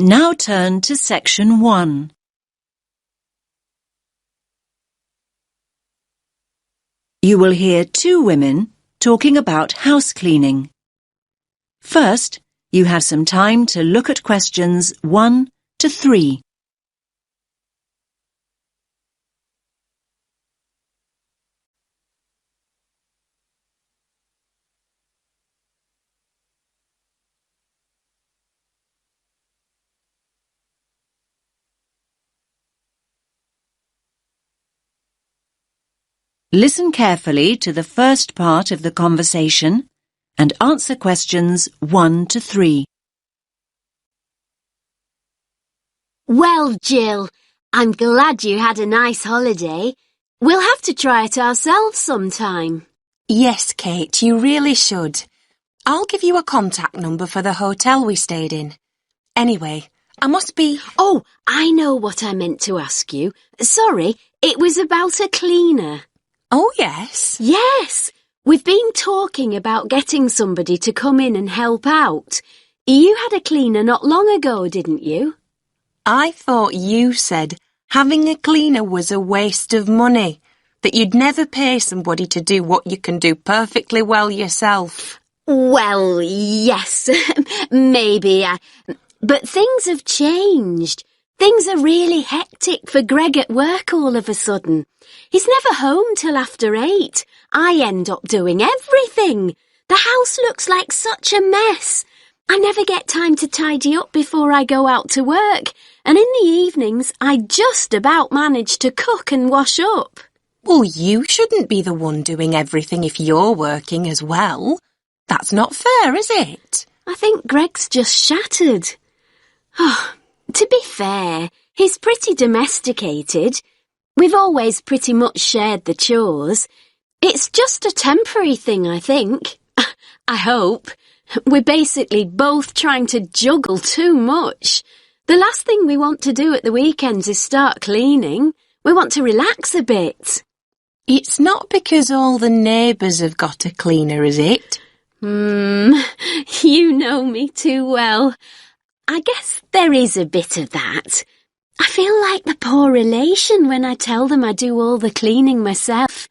Now turn to section 1. You will hear two women talking about house cleaning. First, you have some time to look at questions 1 to 3. Listen carefully to the first part of the conversation and answer questions 1 to 3. Well, Jill, I'm glad you had a nice holiday. We'll have to try it ourselves sometime. Yes, Kate, you really should. I'll give you a contact number for the hotel we stayed in. Anyway, I must be... Oh, I know what I meant to ask you. Sorry, it was about a cleaner. Oh, yes? Yes, we've been talking about getting somebody to come in and help out. You had a cleaner not long ago, didn't you? I thought you said having a cleaner was a waste of money, that you'd never pay somebody to do what you can do perfectly well yourself. Well, yes, maybe. But things have changed. Things are really hectic for Greg at work all of a sudden. He's never home till after 8. I end up doing everything. The house looks like such a mess. I never get time to tidy up before I go out to work, and in the evenings I just about manage to cook and wash up. Well, you shouldn't be the one doing everything if you're working as well. That's not fair, is it? I think Greg's just shattered. Oh, to be fair, he's pretty domesticated. We've always pretty much shared the chores. It's just a temporary thing, I think. I hope. We're basically both trying to juggle too much. The last thing we want to do at the weekends is start cleaning. We want to relax a bit. It's not because all the neighbours have got a cleaner, is it? You know me too well. I guess there is a bit of that. I feel like the poor relation when I tell them I do all the cleaning myself.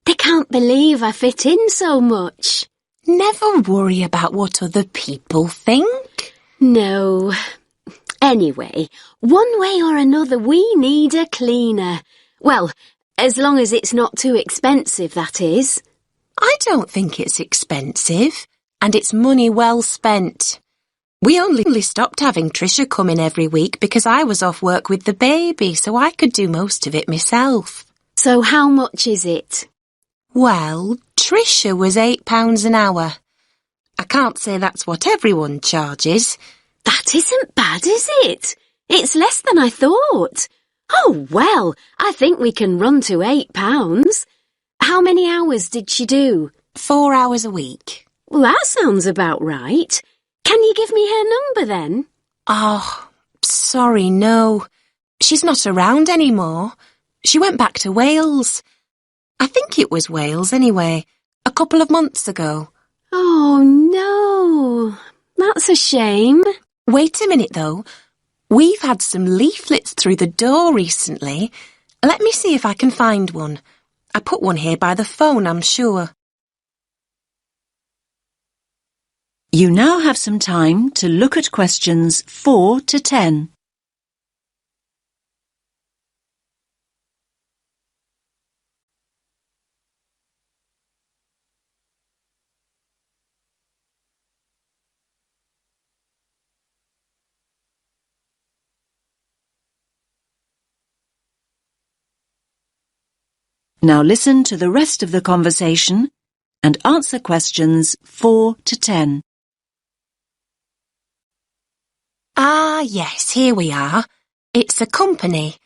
They can't believe I fit in so much. Never worry about what other people think. No. Anyway, one way or another we need a cleaner. Well, as long as it's not too expensive, that is. I don't think it's expensive, and it's money well spent. We only stopped having Tricia come in every week because I was off work with the baby, so I could do most of it myself. So how much is it? Well, Tricia was £8 an hour. I can't say that's what everyone charges. That isn't bad, is it? It's less than I thought. Oh, well, I think we can run to £8. How many hours did she do? 4 hours a week. Well, that sounds about right. Can you give me her number then? Oh, sorry, no. She's not around anymore. She went back to Wales. I think it was Wales anyway, a couple of months ago. Oh, no. That's a shame. Wait a minute, though. We've had some leaflets through the door recently. Let me see if I can find one. I put one here by the phone, I'm sure. You now have some time to look at questions 4 to 10. Now listen to the rest of the conversation and answer questions 4 to 10. Ah, yes, here we are. It's a company.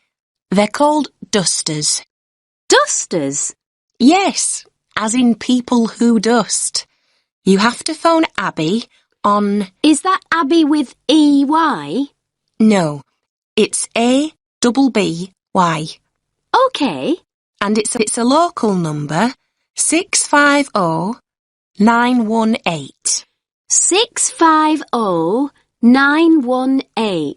They're called Dusters. Dusters? Yes, as in people who dust. You have to phone Abby on... Is that Abby with E-Y? No, it's A-B-B-Y. OK. And it's a local number, 650-918. 650 918.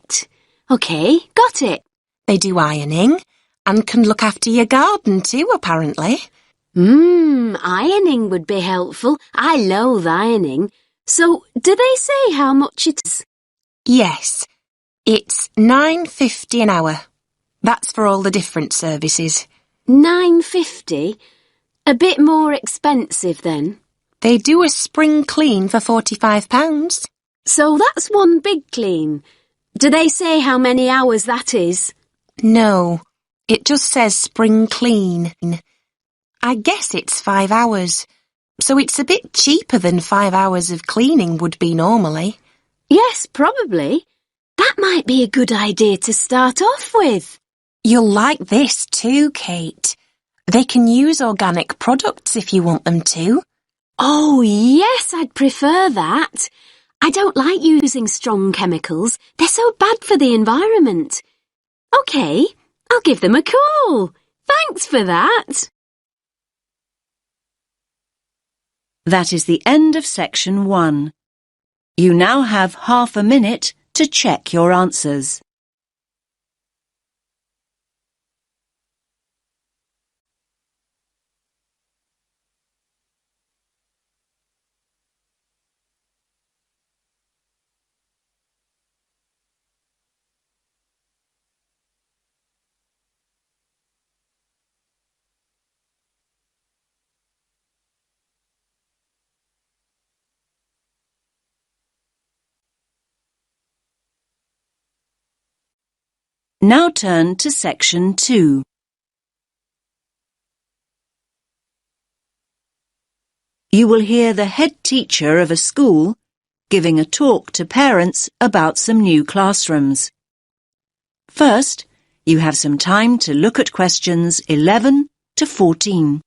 OK, got it. They do ironing and can look after your garden too, apparently. Ironing would be helpful. I loathe ironing. So, do they say how much it is? Yes, it's £9.50 an hour. That's for all the different services. £9.50? A bit more expensive then. They do a spring clean for £45. So that's one big clean. Do they say how many hours that is? No, it just says spring clean. I guess it's 5 hours, so it's a bit cheaper than 5 hours of cleaning would be normally. Yes, probably. That might be a good idea to start off with. You'll like this too, Kate. They can use organic products if you want them to. Oh, yes, I'd prefer that. I don't like using strong chemicals. They're so bad for the environment. OK, I'll give them a call. Thanks for that. That is the end of section 1. You now have half a minute to check your answers. Now turn to section 2. You will hear the head teacher of a school giving a talk to parents about some new classrooms. First, you have some time to look at questions 11 to 14.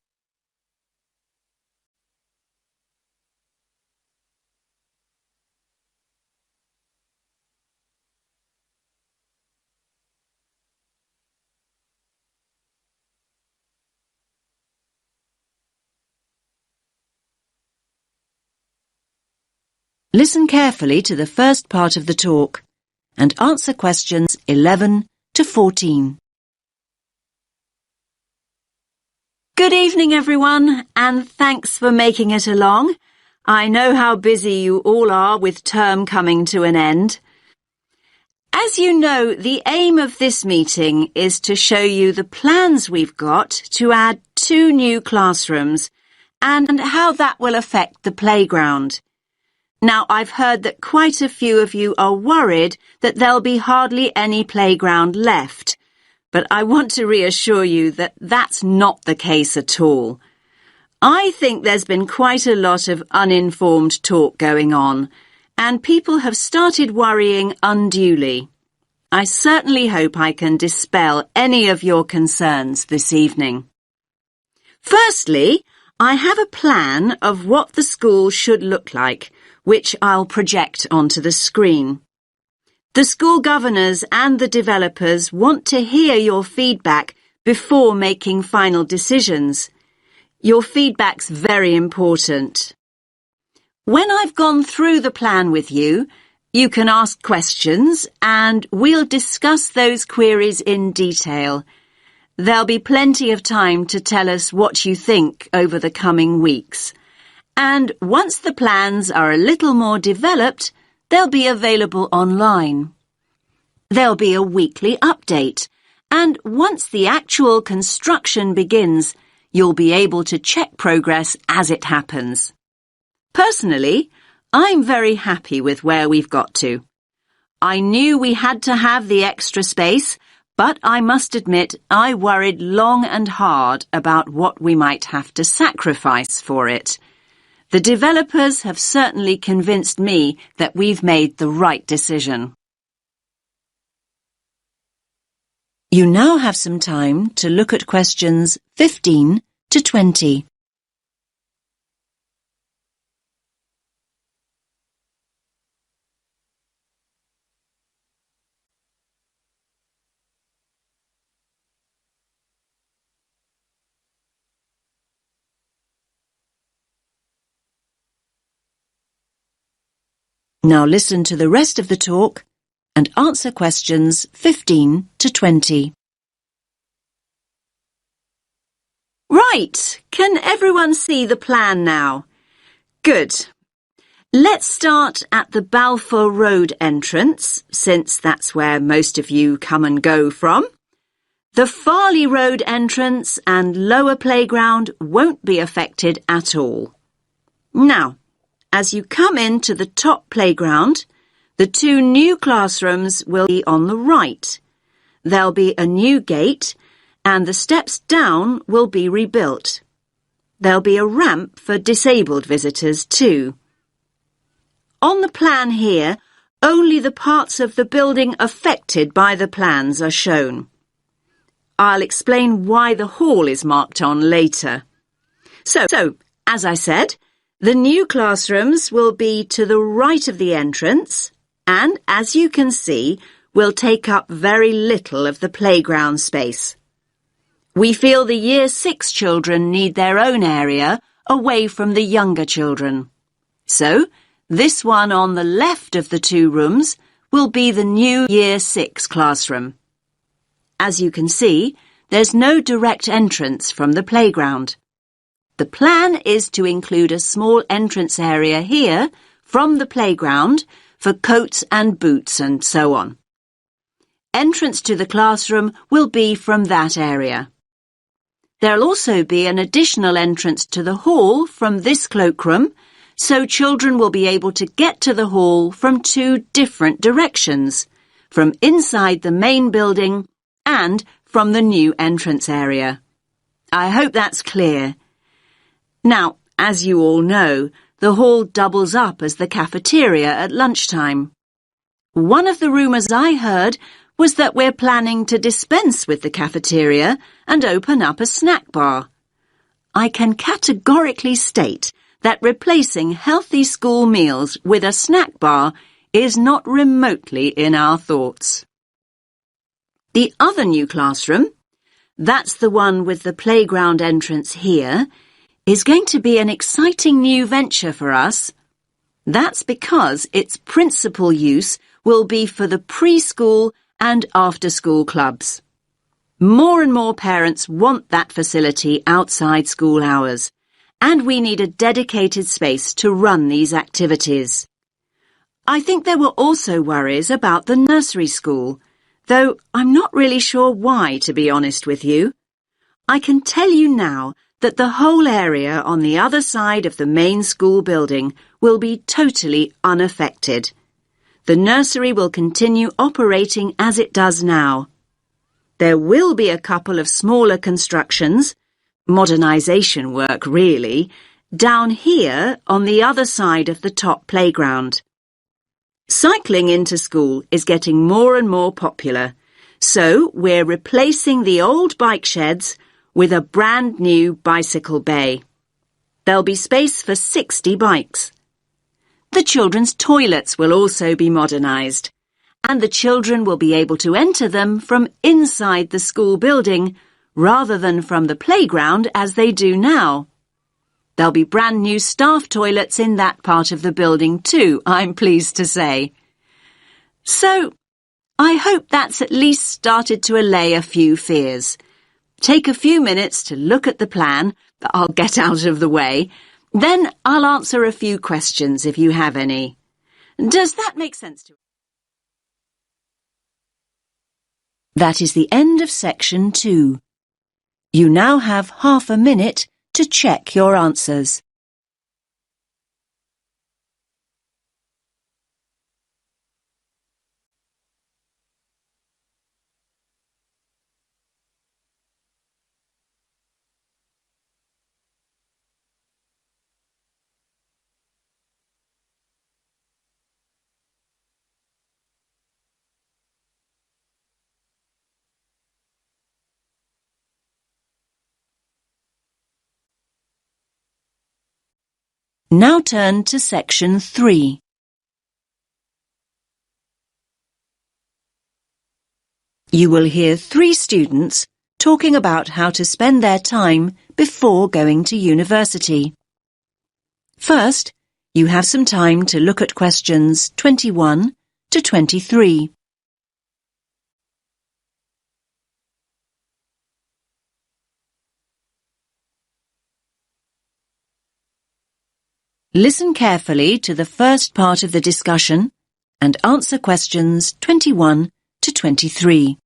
Listen carefully to the first part of the talk and answer questions 11 to 14. Good evening, everyone, and thanks for making it along. I know how busy you all are with term coming to an end. As you know, the aim of this meeting is to show you the plans we've got to add 2 new classrooms and how that will affect the playground. Now, I've heard that quite a few of you are worried that there'll be hardly any playground left, but I want to reassure you that that's not the case at all. I think there's been quite a lot of uninformed talk going on, and people have started worrying unduly. I certainly hope I can dispel any of your concerns this evening. Firstly, I have a plan of what the school should look like, which I'll project onto the screen. The school governors and the developers want to hear your feedback before making final decisions. Your feedback's very important. When I've gone through the plan with you, you can ask questions and we'll discuss those queries in detail. There'll be plenty of time to tell us what you think over the coming weeks. And once the plans are a little more developed, they'll be available online. There'll be a weekly update, and once the actual construction begins, you'll be able to check progress as it happens. Personally, I'm very happy with where we've got to. I knew we had to have the extra space, but I must admit I worried long and hard about what we might have to sacrifice for it. The developers have certainly convinced me that we've made the right decision. You now have some time to look at questions 15 to 20. Now listen to the rest of the talk and answer questions 15 to 20. Right, can everyone see the plan now? Good. Let's start at the Balfour Road entrance, since that's where most of you come and go from. The Farley Road entrance and lower playground won't be affected at all. Now, as you come into the top playground, the two new classrooms will be on the right. There'll be a new gate and the steps down will be rebuilt. There'll be a ramp for disabled visitors too. On the plan here, only the parts of the building affected by the plans are shown. I'll explain why the hall is marked on later. So, as I said, the new classrooms will be to the right of the entrance and, as you can see, will take up very little of the playground space. We feel the Year 6 children need their own area away from the younger children. So, this one on the left of the two rooms will be the new Year 6 classroom. As you can see, there's no direct entrance from the playground. The plan is to include a small entrance area here from the playground for coats and boots and so on. Entrance to the classroom will be from that area. There'll also be an additional entrance to the hall from this cloakroom, so children will be able to get to the hall from two different directions, from inside the main building and from the new entrance area. I hope that's clear. Now, as you all know, the hall doubles up as the cafeteria at lunchtime. One of the rumours I heard was that we're planning to dispense with the cafeteria and open up a snack bar. I can categorically state that replacing healthy school meals with a snack bar is not remotely in our thoughts. The other new classroom, that's the one with the playground entrance here, is going to be an exciting new venture for us. That's because its principal use will be for the preschool and after-school clubs. More and more parents want that facility outside school hours, and we need a dedicated space to run these activities. I think there were also worries about the nursery school, though I'm not really sure why, to be honest with you. I can tell you now that the whole area on the other side of the main school building will be totally unaffected. The nursery will continue operating as it does now. There will be a couple of smaller constructions, modernisation work really, down here on the other side of the top playground. Cycling into school is getting more and more popular, so we're replacing the old bike sheds with a brand new bicycle bay. There'll be space for 60 bikes. The children's toilets will also be modernised, and the children will be able to enter them from inside the school building rather than from the playground as they do now. There'll be brand new staff toilets in that part of the building too, I'm pleased to say. So, I hope that's at least started to allay a few fears. Take a few minutes to look at the plan that I'll get out of the way. Then I'll answer a few questions if you have any. Does that make sense to you? That is the end of section 2. You now have half a minute to check your answers. Now turn to section 3. You will hear 3 students talking about how to spend their time before going to university. First, You have some time to look at questions 21 to 23. Listen carefully to the first part of the discussion and answer questions 21 to 23.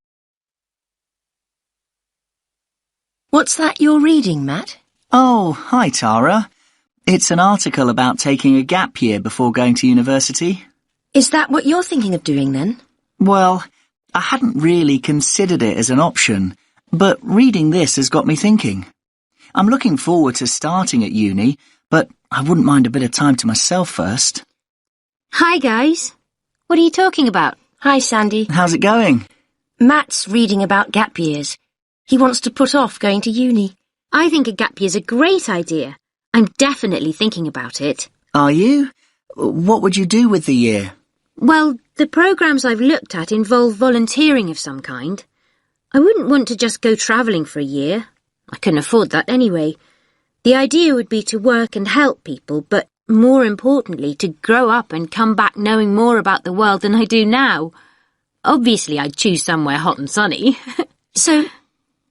What's that you're reading, Matt? Oh, hi, Tara. It's an article about taking a gap year before going to university. Is that what you're thinking of doing then? Well, I hadn't really considered it as an option, but reading this has got me thinking. I'm looking forward to starting at uni, but I wouldn't mind a bit of time to myself first. Hi, guys. What are you talking about? Hi, Sandy. How's it going? Matt's reading about gap years. He wants to put off going to uni. I think a gap year's a great idea. I'm definitely thinking about it. Are you? What would you do with the year? Well, the programmes I've looked at involve volunteering of some kind. I wouldn't want to just go travelling for a year. I couldn't afford that anyway. The idea would be to work and help people, but more importantly, to grow up and come back knowing more about the world than I do now. Obviously, I'd choose somewhere hot and sunny. So,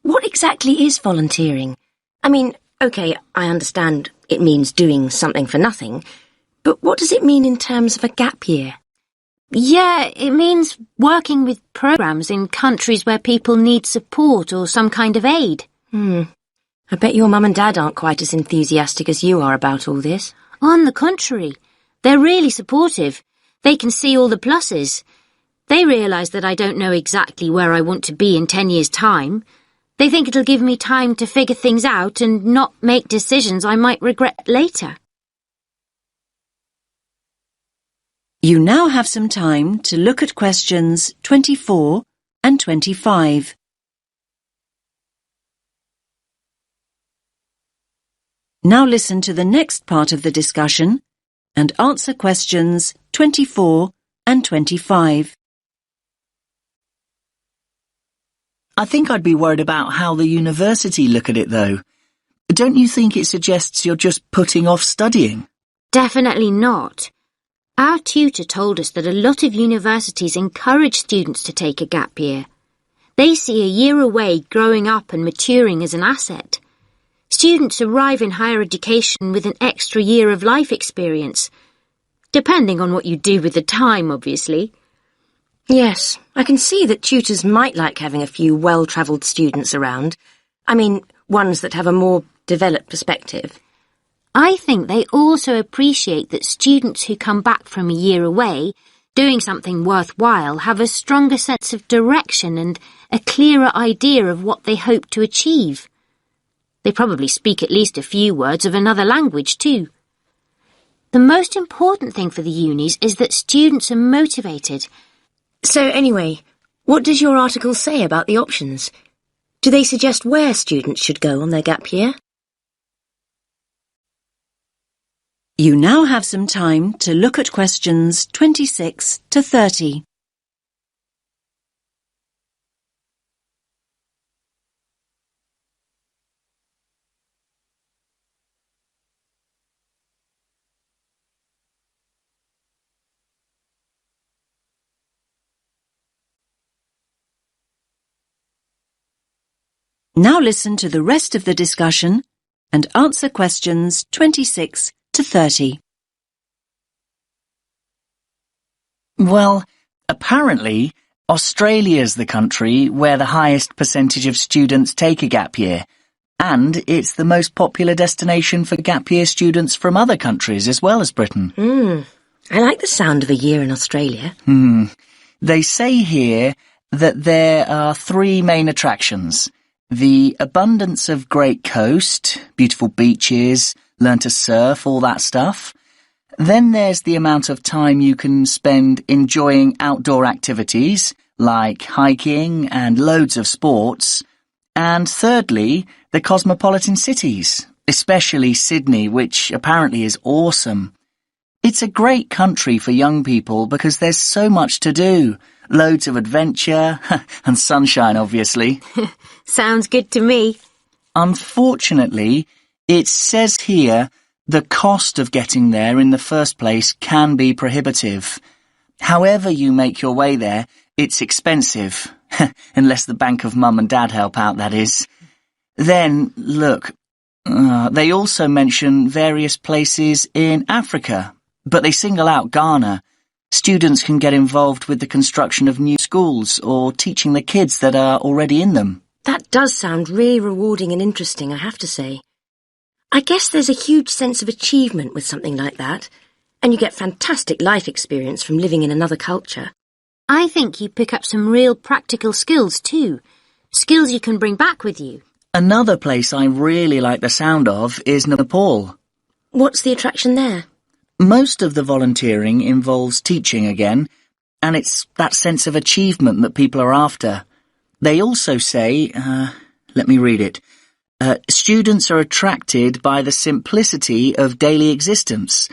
what exactly is volunteering? I mean, OK, I understand it means doing something for nothing, but what does it mean in terms of a gap year? Yeah, it means working with programmes in countries where people need support or some kind of aid. I bet your mum and dad aren't quite as enthusiastic as you are about all this. On the contrary, they're really supportive. They can see all the pluses. They realise that I don't know exactly where I want to be in 10 years' time. They think it'll give me time to figure things out and not make decisions I might regret later. You now have some time to look at questions 24 and 25. Now listen to the next part of the discussion and answer questions 24 and 25. I think I'd be worried about how the university look at it, though. Don't you think it suggests you're just putting off studying? Definitely not. Our tutor told us that a lot of universities encourage students to take a gap year. They see a year away growing up and maturing as an asset. Students arrive in higher education with an extra year of life experience, depending on what you do with the time, obviously. Yes, I can see that tutors might like having a few well-travelled students around. I mean, ones that have a more developed perspective. I think they also appreciate that students who come back from a year away, doing something worthwhile, have a stronger sense of direction and a clearer idea of what they hope to achieve. They probably speak at least a few words of another language too. The most important thing for the unis is that students are motivated. So anyway, what does your article say about the options? Do they suggest where students should go on their gap year? You now have some time to look at questions 26 to 30. Now listen to the rest of the discussion and answer questions 26 to 30. Well, apparently, Australia's the country where the highest percentage of students take a gap year, and it's the most popular destination for gap year students from other countries as well as Britain. I like the sound of a year in Australia. They say here that there are three main attractions: the abundance of great coast, beautiful beaches, learn to surf, all that stuff. Then there's the amount of time you can spend enjoying outdoor activities, like hiking and loads of sports. And thirdly, the cosmopolitan cities, especially Sydney, which apparently is awesome. It's a great country for young people because there's so much to do. Loads of adventure and sunshine, obviously. Sounds good to me. Unfortunately, it says here The cost of getting there in the first place can be prohibitive. However you make your way there, it's expensive. Unless the bank of Mum and Dad help out, that is. Then, look, they also mention various places in Africa, but they single out Ghana. Students can get involved with the construction of new schools or teaching the kids that are already in them. That does sound really rewarding and interesting, I have to say. I guess there's a huge sense of achievement with something like that, and you get fantastic life experience from living in another culture. I think you pick up some real practical skills too. Skills you can bring back with you. Another place I really like the sound of is Nepal. What's the attraction there? Most of the volunteering involves teaching again, and it's that sense of achievement that people are after. They also say, let me read it, students are attracted by the simplicity of daily existence.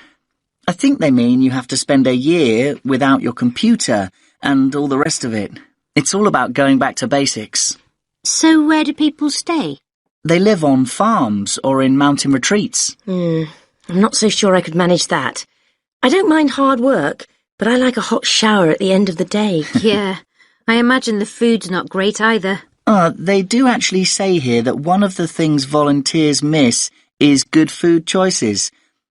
I think they mean you have to spend a year without your computer and all the rest of it. It's all about going back to basics. So where do people stay? They live on farms or in mountain retreats. I'm not so sure I could manage that. I don't mind hard work, but I like a hot shower at the end of the day. Yeah, I imagine the food's not great either. They do actually say here that one of the things volunteers miss is good food choices.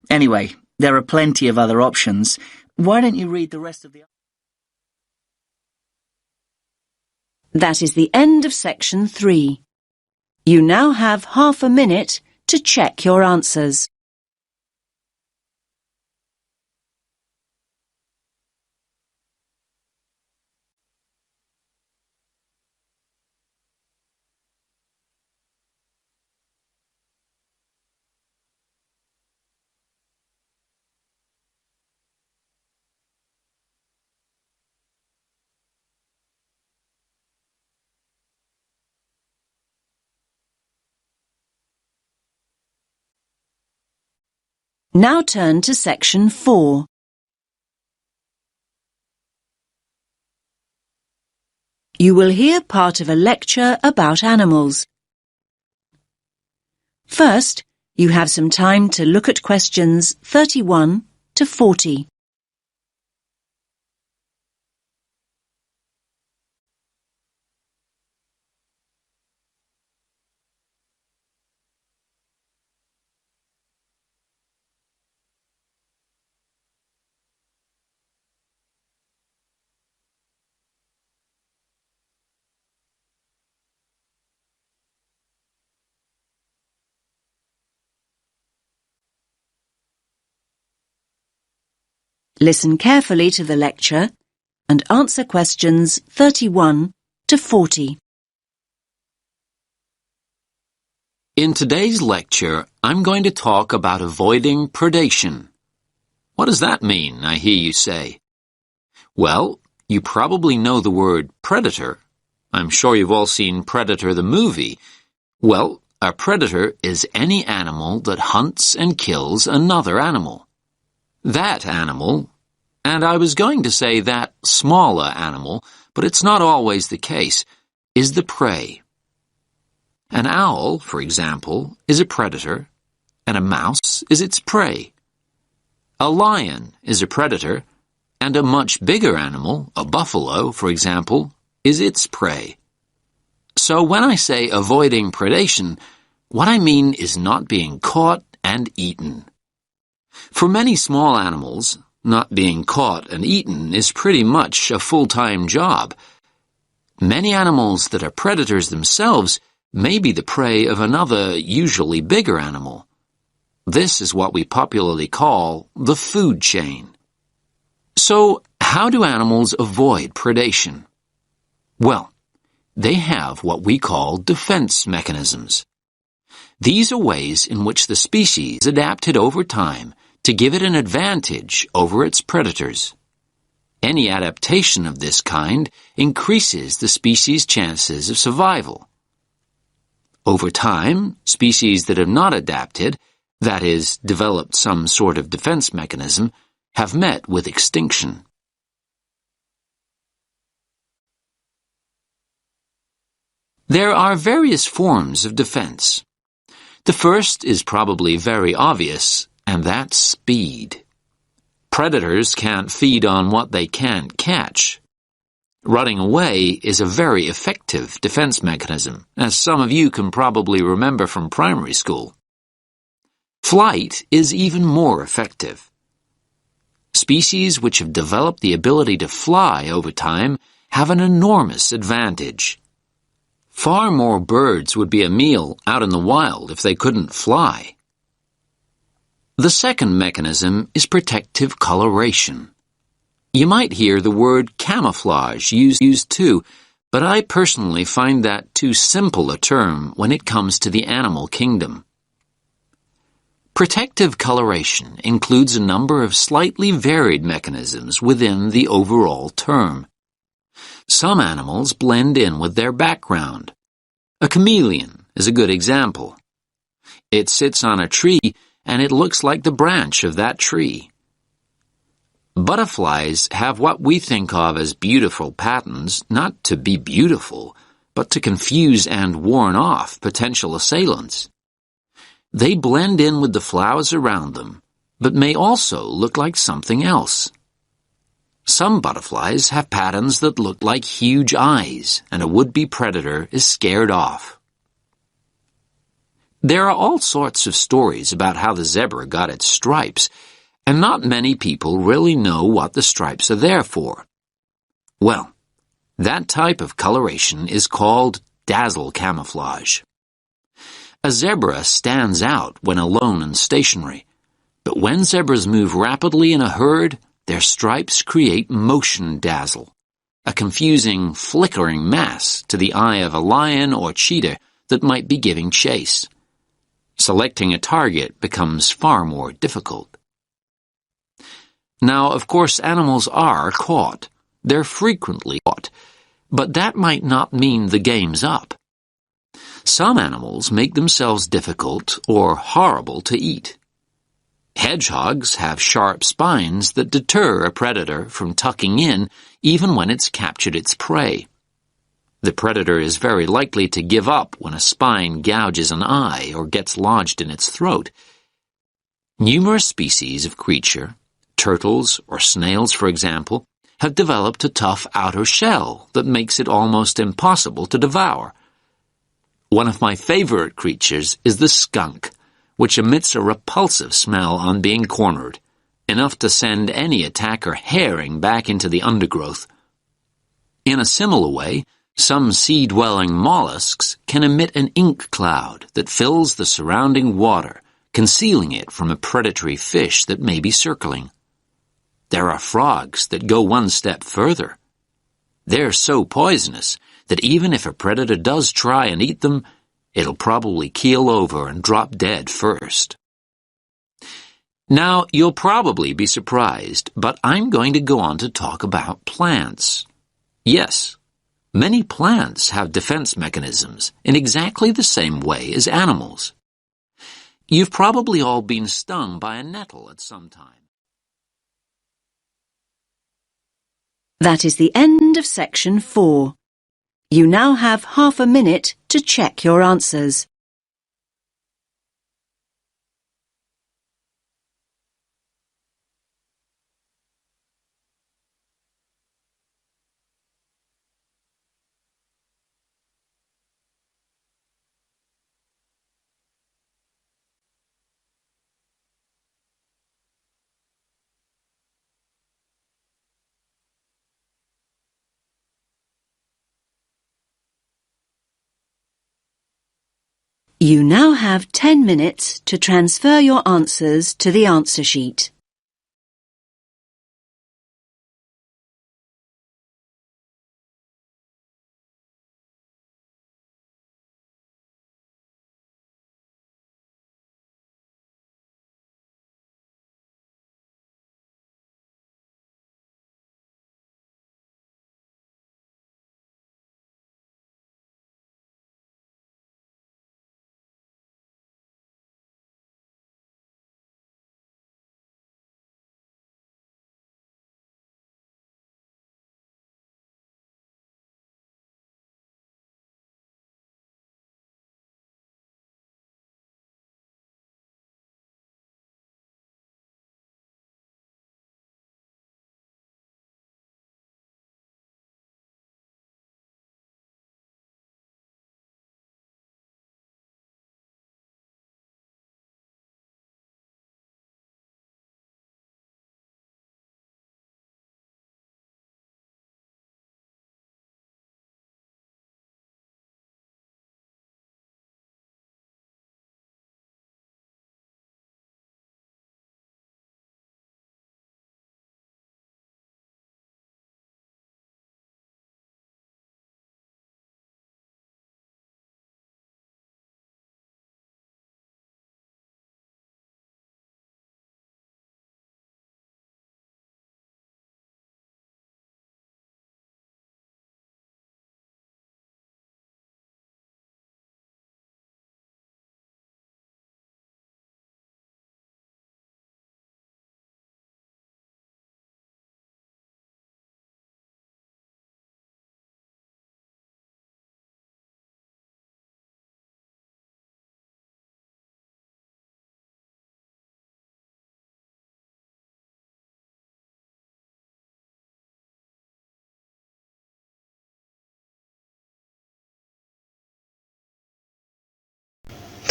Anyway, there are plenty of other options. Why don't you read the rest of the... That is the end of section 3. You now have half a minute to check your answers. Now turn to section 4. You will hear part of a lecture about animals. First, you have some time to look at questions 31 to 40. Listen carefully to the lecture and answer questions 31 to 40. In today's lecture, I'm going to talk about avoiding predation. What does that mean, I hear you say? Well, you probably know the word predator. I'm sure you've all seen Predator the movie. Well, a predator is any animal that hunts and kills another animal. That animal, and I was going to say that smaller animal, but it's not always the case, is the prey. An owl, for example, is a predator, and a mouse is its prey. A lion is a predator, and a much bigger animal, a buffalo, for example, is its prey. So when I say avoiding predation, what I mean is not being caught and eaten. For many small animals, not being caught and eaten is pretty much a full-time job. Many animals that are predators themselves may be the prey of another, usually bigger animal. This is what we popularly call the food chain. So, how do animals avoid predation? Well, they have what we call defense mechanisms. These are ways in which the species adapted over time to give it an advantage over its predators. Any adaptation of this kind increases the species' chances of survival. Over time, species that have not adapted, that is, developed some sort of defense mechanism, have met with extinction. There are various forms of defense. The first is probably very obvious, and that's speed. Predators can't feed on what they can't catch. Running away is a very effective defense mechanism, as some of you can probably remember from primary school. Flight is even more effective. Species which have developed the ability to fly over time have an enormous advantage. Far more birds would be a meal out in the wild if they couldn't fly. The second mechanism is protective coloration. You might hear the word camouflage used too, but I personally find that too simple a term when it comes to the animal kingdom. Protective coloration includes a number of slightly varied mechanisms within the overall term. Some animals blend in with their background. A chameleon is a good example. It sits on a tree and it looks like the branch of that tree. Butterflies have what we think of as beautiful patterns, not to be beautiful, but to confuse and warn off potential assailants. They blend in with the flowers around them, but may also look like something else. Some butterflies have patterns that look like huge eyes, and a would-be predator is scared off. There are all sorts of stories about how the zebra got its stripes, and not many people really know what the stripes are there for. Well, that type of coloration is called dazzle camouflage. A zebra stands out when alone and stationary, but when zebras move rapidly in a herd, their stripes create motion dazzle, a confusing, flickering mass to the eye of a lion or cheetah that might be giving chase. Selecting a target becomes far more difficult. Now, of course, animals are caught. They're frequently caught, but that might not mean the game's up. Some animals make themselves difficult or horrible to eat. Hedgehogs have sharp spines that deter a predator from tucking in even when it's captured its prey. The predator is very likely to give up when a spine gouges an eye or gets lodged in its throat. Numerous species of creature, turtles or snails for example, have developed a tough outer shell that makes it almost impossible to devour. One of my favorite creatures is the skunk, which emits a repulsive smell on being cornered, enough to send any attacker herring back into the undergrowth. In a similar way, some sea-dwelling mollusks can emit an ink cloud that fills the surrounding water, concealing it from a predatory fish that may be circling. There are frogs that go one step further. They're so poisonous that even if a predator does try and eat them, it'll probably keel over and drop dead first. Now, you'll probably be surprised, but I'm going to go on to talk about plants. Yes, many plants have defense mechanisms in exactly the same way as animals. You've probably all been stung by a nettle at some time. That is the end of section 4. You now have half a minute to check your answers. You now have 10 minutes to transfer your answers to the answer sheet.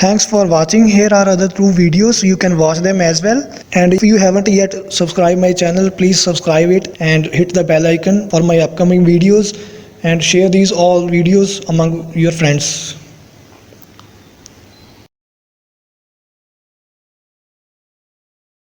Thanks for watching. Here are other 2 videos. You can watch them as well. And if you haven't yet subscribed my channel, please subscribe it and hit the bell icon for my upcoming videos, and share these all videos among your friends.